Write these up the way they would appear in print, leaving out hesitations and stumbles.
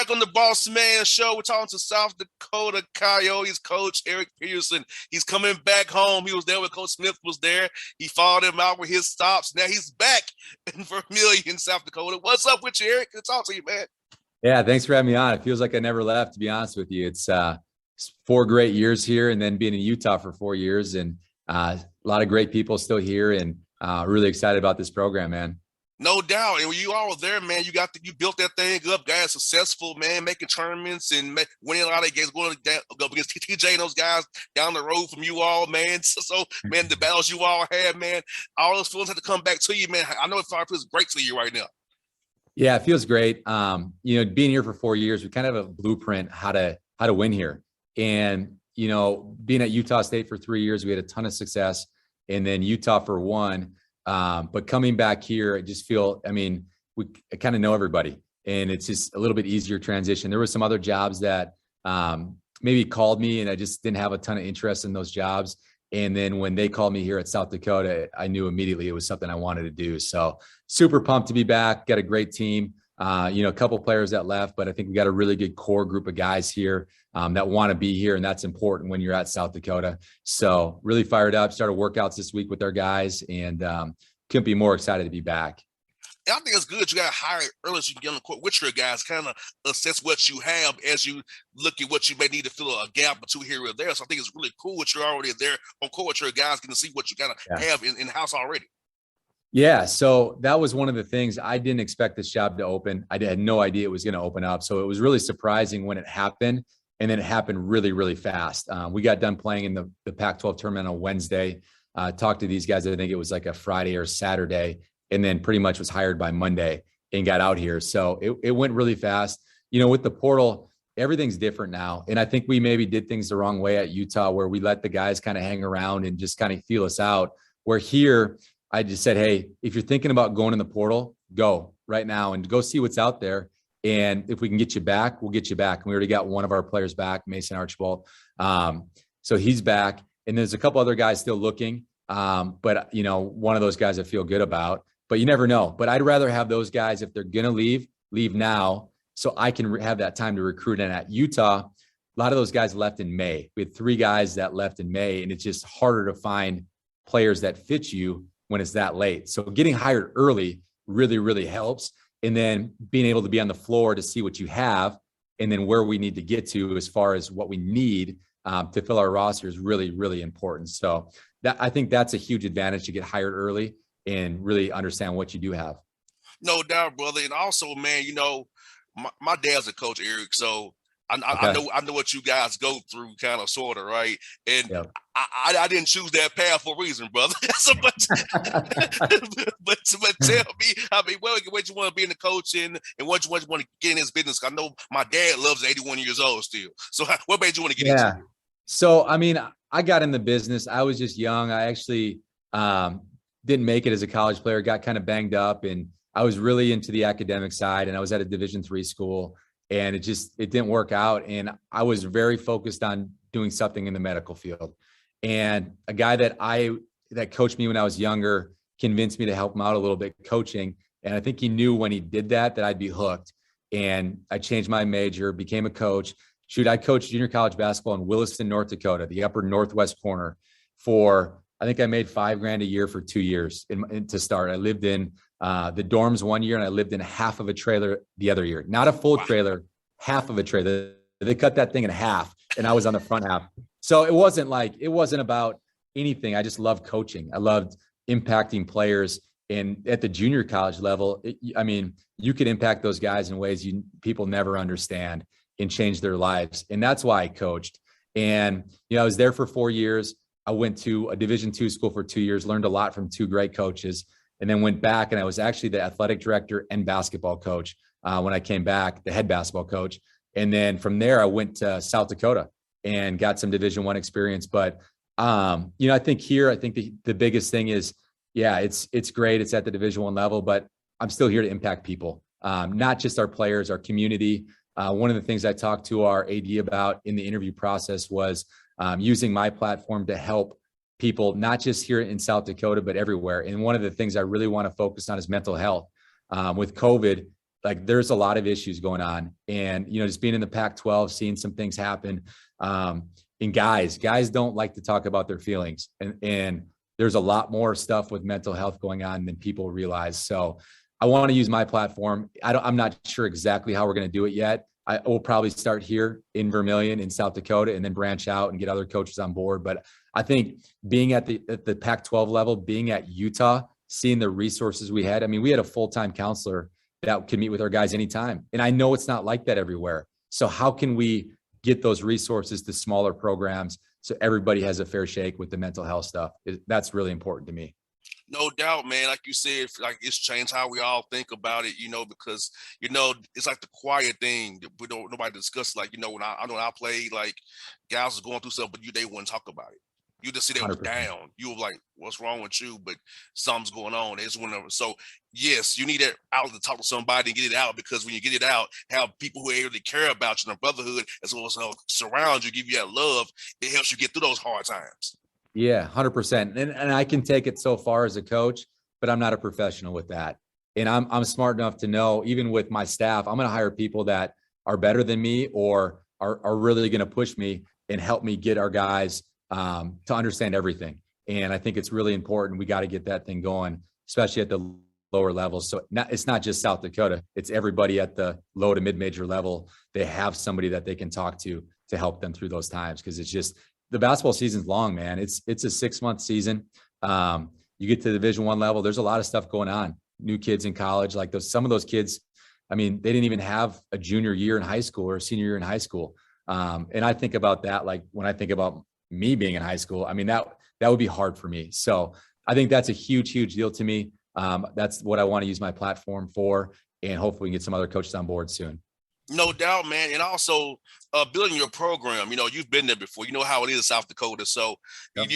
back on the Bossman show. We're talking to South Dakota Coyotes coach Eric Peterson. He's coming back home. He was there when Coach Smith was there. He followed him out with his stops. Now he's back in Vermillion, in South Dakota. What's up with you, Eric? Good to talk to you, man. Yeah, thanks for having me on. It feels like I never left, to be honest with you. It's 4 great years here, and then being in Utah for 4 years, and a lot of great people still here, and really excited about this program, man. No doubt. And when you all were there, man, you built that thing up, guys, successful, man, making tournaments and winning a lot of games, going up against TJ and those guys down the road from you all, man. So, man, the battles you all had, man, all those feelings had to come back to you, man. I know it feels great to you right now. Yeah, it feels great. Being here for 4 years, we kind of have a blueprint how to win here. And, being at Utah State for 3 years, we had a ton of success, and then Utah for 1. But coming back here, I just feel, I kind of know everybody, and it's just a little bit easier transition. There were some other jobs that maybe called me, and I just didn't have a ton of interest in those jobs. And then when they called me here at South Dakota, I knew immediately it was something I wanted to do. So super pumped to be back. Got a great team. A couple players that left, but I think we got a really good core group of guys here that want to be here. And that's important when you're at South Dakota. So really fired up, started workouts this week with our guys, and couldn't be more excited to be back. And I think it's good you got to hire early so you can get on the court with your guys, kind of assess what you have as you look at what you may need to fill a gap or two here or there. So I think it's really cool that you're already there on court with your guys, getting to see what you kind of have in-house already. Yeah, so that was one of the things. I didn't expect this job to open. I had no idea it was going to open up. So it was really surprising when it happened, and then it happened really, really fast. We got done playing in the Pac-12 tournament on Wednesday. Talked to these guys, I think it was like a Friday or Saturday, and then pretty much was hired by Monday and got out here. So it went really fast. With the portal, everything's different now. And I think we maybe did things the wrong way at Utah, where we let the guys kind of hang around and just kind of feel us out. Where here, I just said, hey, if you're thinking about going in the portal, go right now and go see what's out there. And if we can get you back, we'll get you back. And we already got one of our players back, Mason Archibald. So he's back. And there's a couple other guys still looking. But one of those guys I feel good about. But you never know. But I'd rather have those guys, if they're going to leave now, so I can have that time to recruit. And at Utah, a lot of those guys left in May. We had 3 guys that left in May, and it's just harder to find players that fit you when it's that late. So getting hired early really, really helps. And then being able to be on the floor to see what you have, and then where we need to get to as far as what we need to fill our roster is really, really important. So I think that's a huge advantage, to get hired early and really understand what you do have. No doubt, brother. And also, man, my dad's a coach, Eric. So I know what you guys go through, kind of, sort of, right? And I didn't choose that path for a reason, brother. So, but tell me, what you want to be in the coaching, and what you want to get in this business? I know my dad loves 81 years old still. So what made you want to get into it? So, I got in the business. I was just young. I actually didn't make it as a college player, got kind of banged up, and I was really into the academic side, and I was at a Division III school, and it didn't work out. And I was very focused on doing something in the medical field. And a guy that coached me when I was younger convinced me to help him out a little bit coaching. And I think he knew when he did that I'd be hooked. And I changed my major, became a coach. I coached junior college basketball in Williston, North Dakota, the upper northwest corner, I think I made $5,000 a year for 2 years to start. I lived in the dorms 1 year, and I lived in half of a trailer the other year. Not a full trailer, half of a trailer. They cut that thing in half, and I was on the front half. So it wasn't about anything. I just loved coaching. I loved impacting players. And at the junior college level, you could impact those guys in ways people never understand, and change their lives. And that's why I coached. And, I was there for 4 years. I went to a Division II school for 2 years, learned a lot from 2 great coaches, and then went back, and I was actually the athletic director and basketball coach when I came back, the head basketball coach. And then from there, I went to South Dakota and got some Division I experience. But, I think the biggest thing is, it's great. It's at the Division I level, but I'm still here to impact people, not just our players, our community. One of the things I talked to our AD about in the interview process was using my platform to help people, not just here in South Dakota, but everywhere. And one of the things I really want to focus on is mental health. With COVID, like there's a lot of issues going on. And, just being in the Pac-12, seeing some things happen. And guys don't like to talk about their feelings. And there's a lot more stuff with mental health going on than people realize. So I want to use my platform. I'm not sure exactly how we're going to do it yet. I will probably start here in Vermilion in South Dakota and then branch out and get other coaches on board. But I think being at the Pac-12 level, being at Utah, seeing the resources we had. I mean, we had a full-time counselor that could meet with our guys anytime. And I know it's not like that everywhere. So how can we get those resources to smaller programs so everybody has a fair shake with the mental health stuff? That's really important to me. No doubt, man. Like you said, like it's changed how we all think about it, because it's like the quiet thing that nobody discuss. Like, when I played, like guys was going through stuff, but they wouldn't talk about it. You just see they were 100%. down. You were like, "What's wrong with you?" But something's going on. It's whenever. So yes, you need that out to talk to somebody and get it out, because when you get it out, have people who really care about you in the brotherhood as well as surround you, give you that love. It helps you get through those hard times. Yeah, 100%. And I can take it so far as a coach, but I'm not a professional with that. And I'm smart enough to know, even with my staff, I'm going to hire people that are better than me or are really going to push me and help me get our guys to understand everything. And I think it's really important. We got to get that thing going, especially at the lower levels. So it's not just South Dakota. It's everybody at the low to mid-major level. They have somebody that they can talk to help them through those times. Because it's just, the basketball season's long, man. It's a 6-month season. You get to the Division I level, there's a lot of stuff going on. New kids in college, like some of those kids, I mean, they didn't even have a junior year in high school or a senior year in high school. And I think about that, like when I think about me being in high school, I mean, that would be hard for me. So I think that's a huge, huge deal to me. That's what I want to use my platform for. And hopefully we can get some other coaches on board soon. No doubt, man. And also building your program, you've been there before, you know how it is in South Dakota. So, Yep.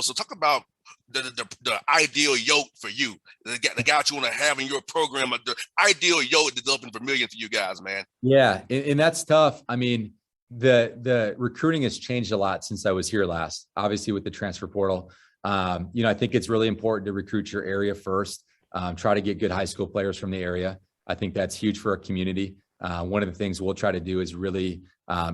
So talk about the ideal yoke for you, the guy you want to have in your program, the ideal yoke developing Vermilion for you guys, man. Yeah. And that's tough. I mean, the recruiting has changed a lot since I was here last, obviously with the transfer portal. I think it's really important to recruit your area first, try to get good high school players from the area. I think that's huge for our community. One of the things we'll try to do is really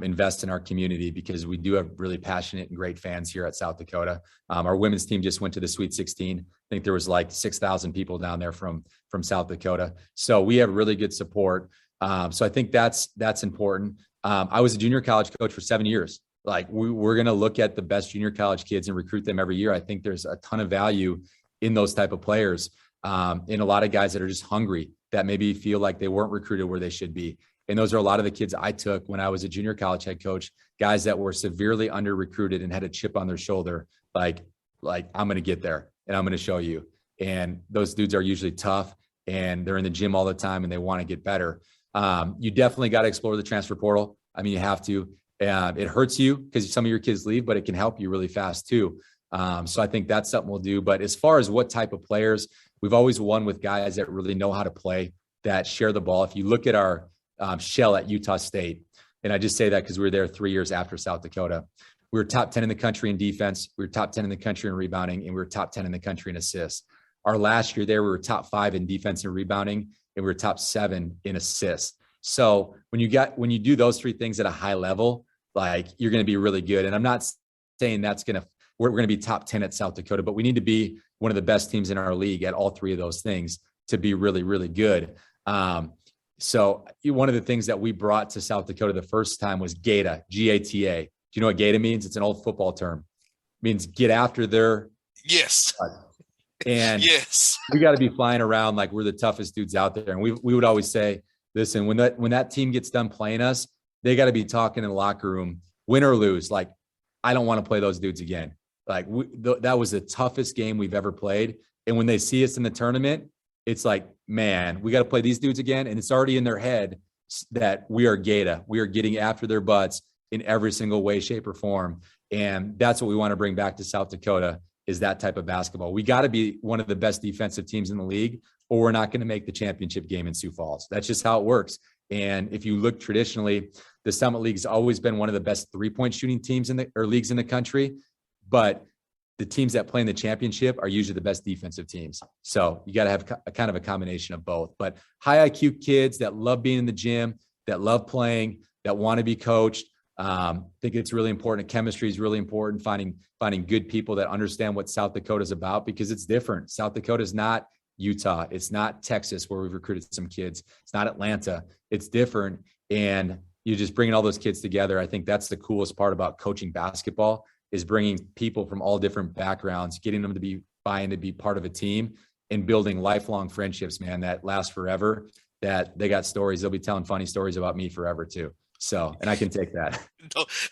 invest in our community, because we do have really passionate and great fans here at South Dakota. Our women's team just went to the Sweet 16. I think there was like 6,000 people down there from South Dakota. So we have really good support. So I think that's important. I was a junior college coach for 7 years. Like we're going to look at the best junior college kids and recruit them every year. I think there's a ton of value in those type of players. And a lot of guys that are just hungry, that maybe feel like they weren't recruited where they should be. And those are a lot of the kids I took when I was a junior college head coach, guys that were severely under recruited and had a chip on their shoulder. Like I'm going to get there and I'm going to show you. And those dudes are usually tough and they're in the gym all the time and they want to get better. You definitely got to explore the transfer portal. I mean, you have to. It hurts you because some of your kids leave, but it can help you really fast too. So I think that's something we'll do. But as far as what type of players, we've always won with guys that really know how to play, that share the ball. If you look at our shell at Utah State, and I just say that because we were there 3 years after South Dakota, we were top 10 in the country in defense. We were top 10 in the country in rebounding, and we were top 10 in the country in assists. Our last year there, we were top 5 in defense and rebounding, and we were top 7 in assists. So when you do those 3 things at a high level, like you're going to be really good. And I'm not saying we're going to be top 10 at South Dakota, but we need to be one of the best teams in our league at all 3 of those things to be really, really good. So one of the things that we brought to South Dakota the first time was GATA, G-A-T-A. Do you know what GATA means? It's an old football term. It means get after their. Yes. And yes, we got to be flying around like we're the toughest dudes out there. And we would always say, listen, when that team gets done playing us, they got to be talking in the locker room, win or lose. Like, I don't want to play those dudes again. Like that was the toughest game we've ever played. And when they see us in the tournament, it's like, man, we got to play these dudes again. And it's already in their head that we are GATA. We are getting after their butts in every single way, shape, or form. And that's what we want to bring back to South Dakota, is that type of basketball. We got to be one of the best defensive teams in the league, or we're not going to make the championship game in Sioux Falls. That's just how it works. And if you look traditionally, the Summit League's always been one of the best 3-point shooting teams leagues in the country. But the teams that play in the championship are usually the best defensive teams. So you got to have a kind of a combination of both. But high IQ kids that love being in the gym, that love playing, that want to be coached. I think it's really important. Chemistry is really important. Finding good people that understand what South Dakota is about, because it's different. South Dakota is not Utah. It's not Texas, where we've recruited some kids. It's not Atlanta. It's different. And you just bringing all those kids together. I think that's the coolest part about coaching basketball, is bringing people from all different backgrounds, getting them to be buying to be part of a team, and building lifelong friendships, man, that last forever, that they got stories. They'll be telling funny stories about me forever too. So, and I can take that.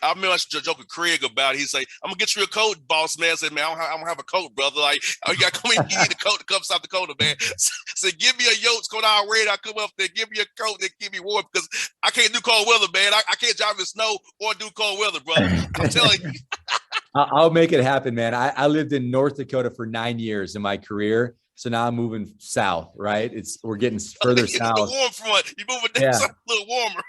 I remember I was joking Craig about it. He's like, I'm gonna get you a coat, boss man. I said, man, I don't have a coat, brother. Like, oh, you gotta come in and get a coat to come to South Dakota, man. So give me a yoke, go down red. I come up there, give me a coat, then give me warm, because I can't do cold weather, man. I can't drive in the snow or do cold weather, brother. I'm telling you. I'll make it happen, man. I lived in North Dakota for 9 years in my career. So now I'm moving south, right? We're getting further south. The warm front. You're moving down, something a little warmer.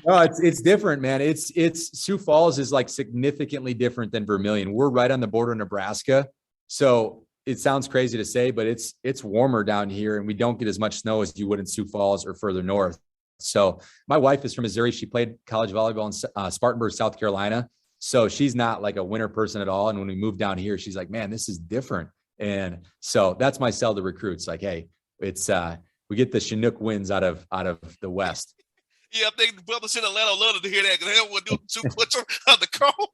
No, it's different, man. It's Sioux Falls is like significantly different than Vermilion. We're right on the border of Nebraska. So it sounds crazy to say, but it's warmer down here, and we don't get as much snow as you would in Sioux Falls or further north. So my wife is from Missouri. She played college volleyball in Spartanburg, South Carolina. So she's not like a winter person at all. And when we moved down here, she's like, man, this is different. And so that's my sell to recruits. Like, hey, it's we get the Chinook winds out of the West. Yeah, I think the brothers in Atlanta love to hear that, because they don't want to do too much of the cold.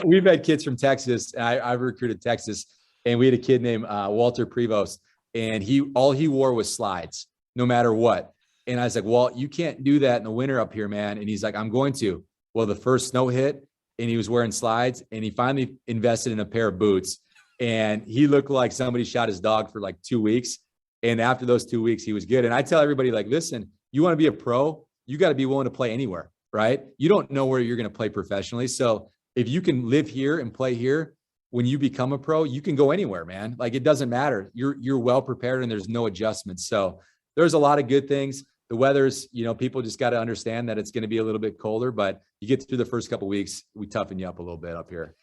We've had kids from Texas. I've recruited Texas, and we had a kid named Walter Prevost, and all he wore was slides, no matter what. And I was like, Walt, you can't do that in the winter up here, man. And he's like, I'm going to. Well, the first snow hit, and he was wearing slides, and he finally invested in a pair of boots, and he looked like somebody shot his dog for like 2 weeks. And after those 2 weeks, he was good. And I tell everybody, like, listen, you want to be a pro, you got to be willing to play anywhere, right? You don't know where you're going to play professionally. So if you can live here and play here, when you become a pro, you can go anywhere, man. Like, it doesn't matter. You're well prepared, and there's no adjustments. So there's a lot of good things. The weather's, people just got to understand that it's going to be a little bit colder, but you get through the first couple of weeks, we toughen you up a little bit up here.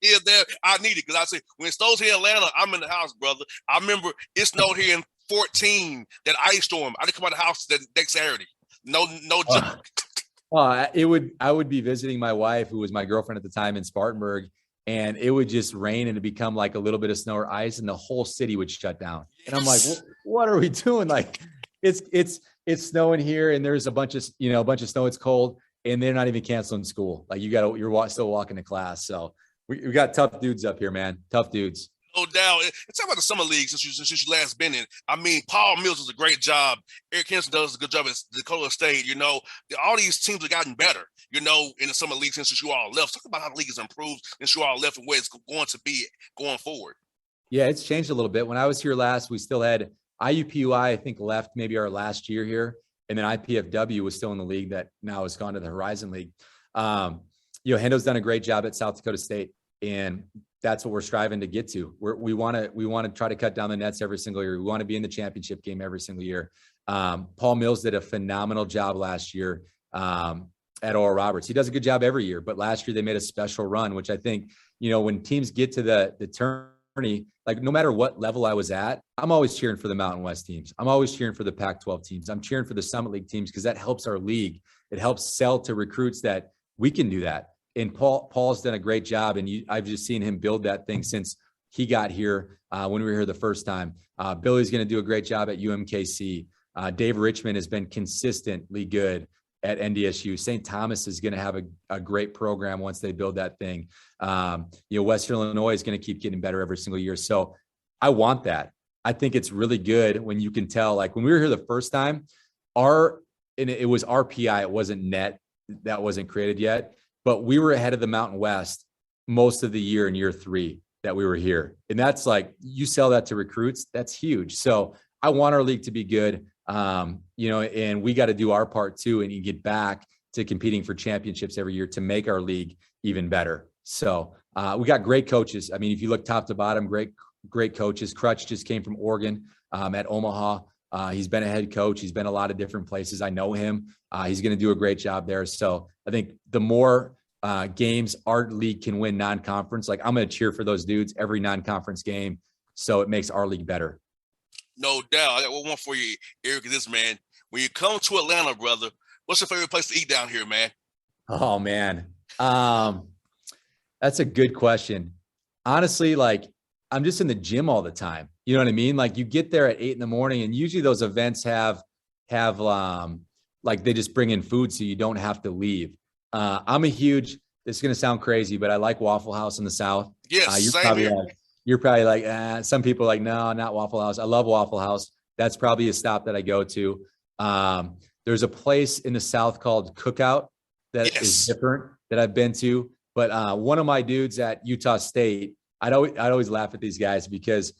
Yeah, I need it, because I say, when it snows here in Atlanta, I'm in the house, brother. I remember it snowed here in 14, that ice storm. I didn't come out of the house the next Saturday. No joke. I would be visiting my wife, who was my girlfriend at the time, in Spartanburg, and it would just rain and it become like a little bit of snow or ice, and the whole city would shut down. Yes. And I'm like, what are we doing? Like, it's snowing here, and there's a bunch of snow. It's cold, and they're not even canceling school. Like, you're still walking to class. So we got tough dudes up here, man. Tough dudes. No doubt. It's about the summer league since you last been in. I mean, Paul Mills does a great job. Eric Henson does a good job at Dakota State. All these teams have gotten better, in the summer league since you all left. Talk about how the league has improved since you all left and where it's going to be going forward. Yeah, it's changed a little bit. When I was here last, we still had IUPUI, I think, left maybe our last year here. And then IPFW was still in the league that now has gone to the Horizon League. Hendo's done a great job at South Dakota State, and that's what we're striving to get to. We want to try to cut down the nets every single year. We want to be in the championship game every single year. Paul Mills did a phenomenal job last year at Oral Roberts. He does a good job every year, but last year they made a special run, which I think, when teams get to the tourney, like, no matter what level I was at, I'm always cheering for the Mountain West teams. I'm always cheering for the Pac-12 teams. I'm cheering for the Summit League teams, because that helps our league. It helps sell to recruits that we can do that. And Paul's done a great job, and I've just seen him build that thing since he got here when we were here the first time. Billy's going to do a great job at UMKC. Dave Richmond has been consistently good at NDSU. St. Thomas is going to have a great program once they build that thing. Western Illinois is going to keep getting better every single year. So I want that. I think it's really good when you can tell, like, when we were here the first time, it was RPI, it wasn't net, that wasn't created yet. But we were ahead of the Mountain West most of the year in year 3 that we were here. And that's like, you sell that to recruits, that's huge. So I want our league to be good, and we got to do our part too, and you get back to competing for championships every year to make our league even better. So we got great coaches. I mean, if you look top to bottom, great coaches. Crutch just came from Oregon at Omaha. He's been a head coach. He's been a lot of different places. I know him. He's going to do a great job there. So I think the more games our league can win non-conference, like I'm going to cheer for those dudes every non-conference game. So it makes our league better. No doubt. I got one more for you, Eric. This man, when you come to Atlanta, brother, what's your favorite place to eat down here, man? Oh man. That's a good question. Honestly, like I'm just in the gym all the time. You know what I mean? Like you get there at 8 a.m, and usually those events have like they just bring in food so you don't have to leave. I'm a huge, this is going to sound crazy, but I like Waffle House in the South. Yes, You're same probably here. some people are like, no, not Waffle House. I love Waffle House. That's probably a stop that I go to. There's a place in the South called Cookout that is different that I've been to. But one of my dudes at Utah State, I'd always laugh at these guys because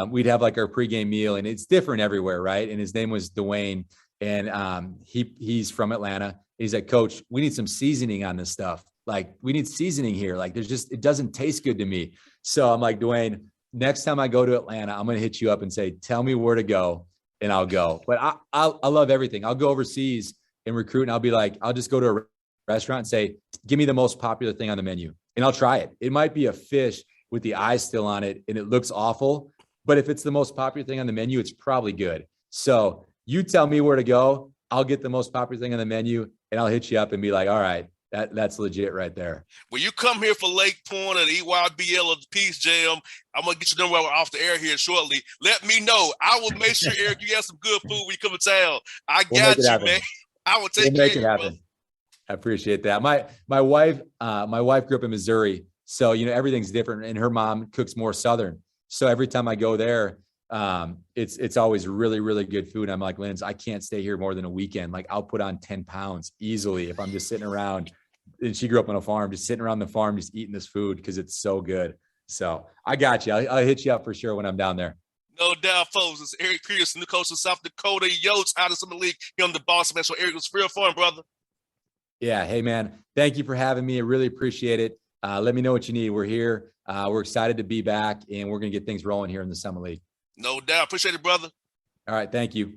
we'd have like our pregame meal and it's different everywhere, right? And his name was Dwayne, and he's from Atlanta. He's like, Coach, we need some seasoning on this stuff. Like we need seasoning here. Like it doesn't taste good to me. So I'm like, Dwayne, next time I go to Atlanta, I'm going to hit you up and say, tell me where to go and I'll go. But I love everything. I'll go overseas and recruit and I'll be like, I'll just go to a restaurant and say, give me the most popular thing on the menu and I'll try it. It might be a fish with the eyes still on it and it looks awful, but if it's the most popular thing on the menu, it's probably good. So you tell me where to go. I'll get the most popular thing on the menu and I'll hit you up and be like, all right, that's legit right there. When you come here for Lake Point or the EYBL or the Peace Jam, I'm going to get your number off the air here shortly. Let me know. I will make sure, Eric, you have some good food when you come to town. We'll got you, man. I will take make it happen. I appreciate that. My wife grew up in Missouri. So, everything's different and her mom cooks more Southern. So every time I go there, it's always really, really good food. I'm like, Linz, I can't stay here more than a weekend. Like I'll put on 10 pounds easily if I'm just sitting around. And she grew up on a farm, just sitting around the farm, just eating this food because it's so good. So I got you. I'll hit you up for sure when I'm down there. No doubt, folks. It's Eric Peterson, the coach of South Dakota Yotes out of Summer League here on the Bossman. So Eric, it was real fun, brother. Yeah. Hey, man. Thank you for having me. I really appreciate it. Let me know what you need. We're here. We're excited to be back, and we're going to get things rolling here in the Summer League. No doubt. Appreciate it, brother. All right. Thank you.